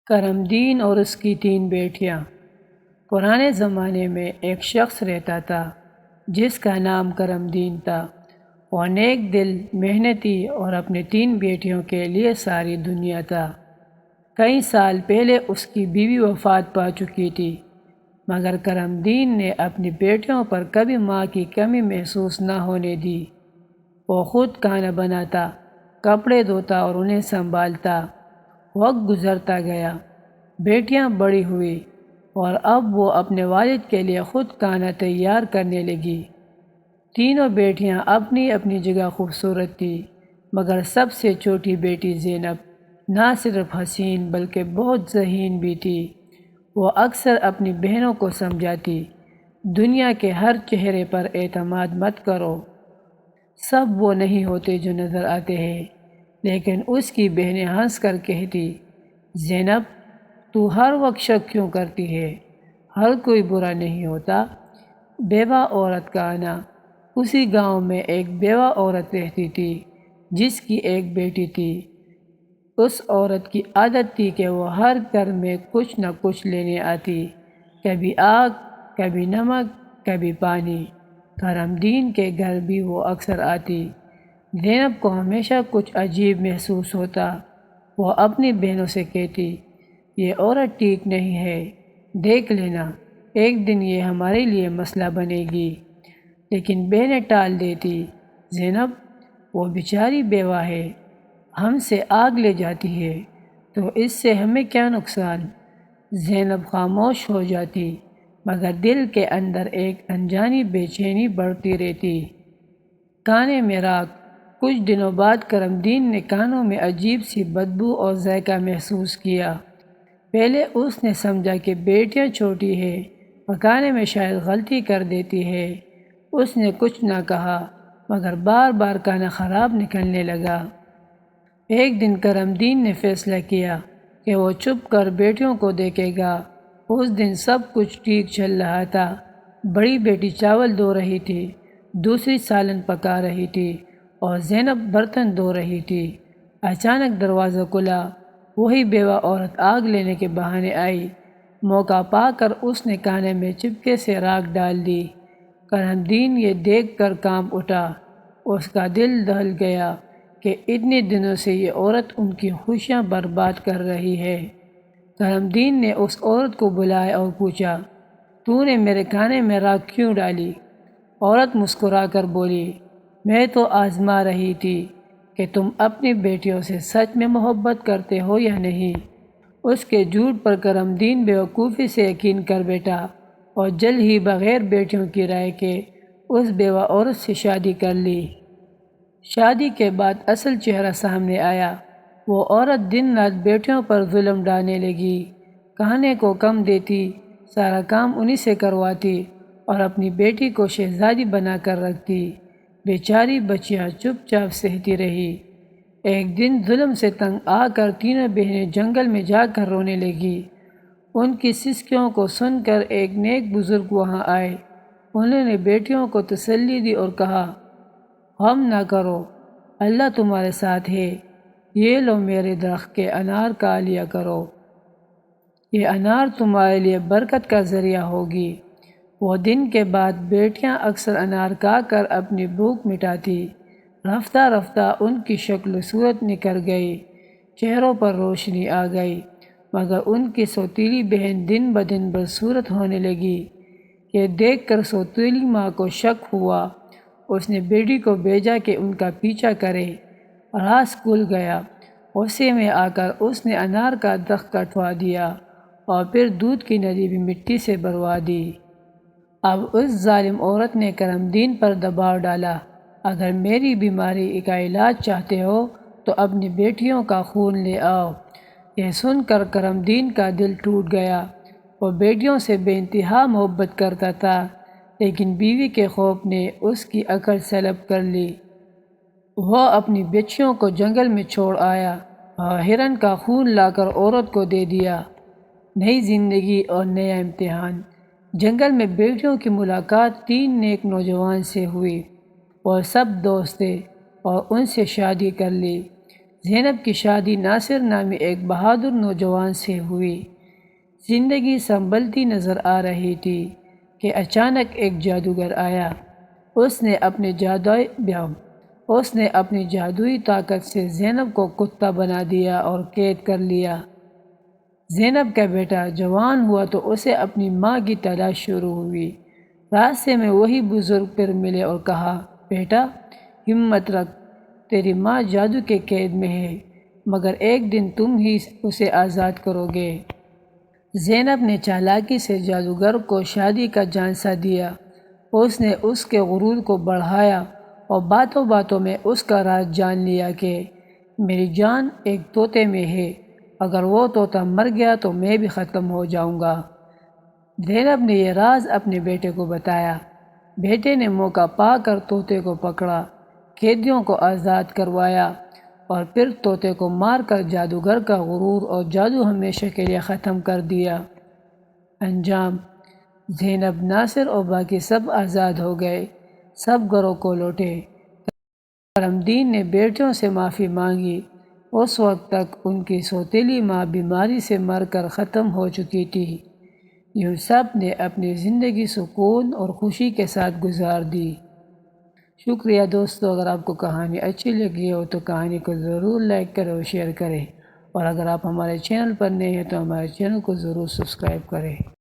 کرم دین اور اس کی 3 بیٹیاں۔ پرانے زمانے میں ایک شخص رہتا تھا جس کا نام کرم دین تھا۔ وہ نیک دل، محنتی اور اپنی 3 بیٹیوں کے لیے ساری دنیا تھا۔ کئی سال پہلے اس کی بیوی وفات پا چکی تھی، مگر کرم دین نے اپنی بیٹیوں پر کبھی ماں کی کمی محسوس نہ ہونے دی۔ وہ خود کھانا بناتا، کپڑے دھوتا اور انہیں سنبھالتا۔ وقت گزرتا گیا، بیٹیاں بڑی ہوئی اور اب وہ اپنے والد کے لیے خود کھانا تیار کرنے لگی۔ تینوں بیٹیاں اپنی اپنی جگہ خوبصورت تھیں، مگر سب سے چھوٹی بیٹی زینب نہ صرف حسین بلکہ بہت ذہین بھی تھی۔ وہ اکثر اپنی بہنوں کو سمجھاتی، دنیا کے ہر چہرے پر اعتماد مت کرو، سب وہ نہیں ہوتے جو نظر آتے ہیں۔ لیکن اس کی بہنیں ہنس کر کہتی، زینب تو ہر وقت شک کیوں کرتی ہے؟ ہر کوئی برا نہیں ہوتا۔ بیوہ عورت کا آنا۔ اسی گاؤں میں ایک بیوہ عورت رہتی تھی جس کی ایک بیٹی تھی۔ اس عورت کی عادت تھی کہ وہ ہر گھر میں کچھ نہ کچھ لینے آتی، کبھی آگ، کبھی نمک، کبھی پانی۔ کرم دین کے گھر بھی وہ اکثر آتی۔ زینب کو ہمیشہ کچھ عجیب محسوس ہوتا۔ وہ اپنی بہنوں سے کہتی، یہ عورت ٹھیک نہیں ہے، دیکھ لینا، ایک دن یہ ہمارے لیے مسئلہ بنے گی۔ لیکن بہنیں ٹال دیتی، زینب وہ بیچاری بیوہ ہے، ہم سے آگ لے جاتی ہے تو اس سے ہمیں کیا نقصان؟ زینب خاموش ہو جاتی، مگر دل کے اندر ایک انجانی بے چینی بڑھتی رہتی۔ کانے میں راکھ۔ کچھ دنوں بعد کرم دین نے کانوں میں عجیب سی بدبو اور ذائقہ محسوس کیا۔ پہلے اس نے سمجھا کہ بیٹیاں چھوٹی ہیں، پکانے میں شاید غلطی کر دیتی ہے۔ اس نے کچھ نہ کہا، مگر بار بار کھانا خراب نکلنے لگا۔ ایک دن کرم دین نے فیصلہ کیا کہ وہ چھپ کر بیٹیوں کو دیکھے گا۔ اس دن سب کچھ ٹھیک چل رہا تھا۔ بڑی بیٹی چاول دھو رہی تھی، دوسری سالن پکا رہی تھی اور زینب برتن دھو رہی تھی۔ اچانک دروازہ کھلا، وہی بیوہ عورت آگ لینے کے بہانے آئی۔ موقع پا کر اس نے کھانے میں چپکے سے راکھ ڈال دی۔ کرم دین یہ دیکھ کر کانپ اٹھا۔ اس کا دل دہل گیا کہ اتنے دنوں سے یہ عورت ان کی خوشیاں برباد کر رہی ہے۔ کرم دین نے اس عورت کو بلایا اور پوچھا، تو نے میرے کھانے میں راکھ کیوں ڈالی؟ عورت مسکرا کر بولی، میں تو آزما رہی تھی کہ تم اپنی بیٹیوں سے سچ میں محبت کرتے ہو یا نہیں۔ اس کے جھوٹ پر کرم دین بیوقوفی سے یقین کر بیٹھا اور جلد ہی بغیر بیٹیوں کی رائے کے اس بیوہ عورت سے شادی کر لی۔ شادی کے بعد اصل چہرہ سامنے آیا۔ وہ عورت دن رات بیٹیوں پر ظلم ڈالنے لگی، کھانے کو کم دیتی، سارا کام انہی سے کرواتی اور اپنی بیٹی کو شہزادی بنا کر رکھتی۔ بیچاری بچیاں چپ چاپ سہتی رہی۔ ایک دن ظلم سے تنگ آ کر تینوں بہنیں جنگل میں جا کر رونے لگی۔ ان کی سسکیوں کو سن کر ایک نیک بزرگ وہاں آئے۔ انہوں نے بیٹیوں کو تسلی دی اور کہا، غم نہ کرو، اللہ تمہارے ساتھ ہے۔ یہ لو میرے درخت کے انار کھا لیا کرو، یہ انار تمہارے لیے برکت کا ذریعہ ہوگی۔ وہ دن کے بعد بیٹیاں اکثر انار کھا کر اپنی بھوک مٹاتی۔ رفتہ رفتہ ان کی شکل و صورت نکھر گئی، چہروں پر روشنی آ گئی، مگر ان کی سوتیلی بہن دن بدن بدصورت ہونے لگی۔ یہ دیکھ کر سوتیلی ماں کو شک ہوا۔ اس نے بیٹی کو بھیجا کہ ان کا پیچھا کرے۔ راز کھل گیا۔ غصے میں آ کر اس نے انار کا درخت کٹوا دیا اور پھر دودھ کی ندی بھی مٹی سے بھروا دی۔ اب اس ظالم عورت نے کرم دین پر دباؤ ڈالا، اگر میری بیماری کا علاج چاہتے ہو تو اپنی بیٹیوں کا خون لے آؤ۔ یہ سن کر کرم دین کا دل ٹوٹ گیا۔ وہ بیٹیوں سے بے انتہا محبت کرتا تھا، لیکن بیوی کے خوف نے اس کی عقل سلب کر لی۔ وہ اپنی بچیوں کو جنگل میں چھوڑ آیا اور ہرن کا خون لا کر عورت کو دے دیا۔ نئی زندگی اور نیا امتحان۔ جنگل میں بیٹیوں کی ملاقات 3 نیک نوجوان سے ہوئی۔ وہ سب دوست تھے اور ان سے شادی کر لی۔ زینب کی شادی ناصر نامی ایک بہادر نوجوان سے ہوئی۔ زندگی سنبھلتی نظر آ رہی تھی کہ اچانک ایک جادوگر آیا۔ اس نے اپنی جادوئی طاقت سے زینب کو کتا بنا دیا اور قید کر لیا۔ زینب کا بیٹا جوان ہوا تو اسے اپنی ماں کی تلاش شروع ہوئی۔ راستے میں وہی بزرگ پھر ملے اور کہا، بیٹا ہمت رکھ، تیری ماں جادو کے قید میں ہے، مگر ایک دن تم ہی اسے آزاد کرو گے۔ زینب نے چالاکی سے جادوگر کو شادی کا جھانسا دیا۔ اس نے اس کے غرور کو بڑھایا اور باتوں باتوں میں اس کا راز جان لیا کہ میری جان ایک طوطے میں ہے، اگر وہ طوطا مر گیا تو میں بھی ختم ہو جاؤں گا۔ زینب نے یہ راز اپنے بیٹے کو بتایا۔ بیٹے نے موقع پا کر طوطے کو پکڑا، قیدیوں کو آزاد کروایا اور پھر طوطے کو مار کر جادوگر کا غرور اور جادو ہمیشہ کے لیے ختم کر دیا۔ انجام: زینب، ناصر اور باقی سب آزاد ہو گئے، سب گھروں کو لوٹے۔ کرم دین نے بیٹیوں سے معافی مانگی۔ اس وقت تک ان کی سوتیلی ماں بیماری سے مر کر ختم ہو چکی تھی۔ یوں سب نے اپنی زندگی سکون اور خوشی کے ساتھ گزار دی۔ شکریہ دوستو، اگر آپ کو کہانی اچھی لگی ہو تو کہانی کو ضرور لائک کریں اور شیئر کریں، اور اگر آپ ہمارے چینل پر نئے ہیں تو ہمارے چینل کو ضرور سبسکرائب کریں۔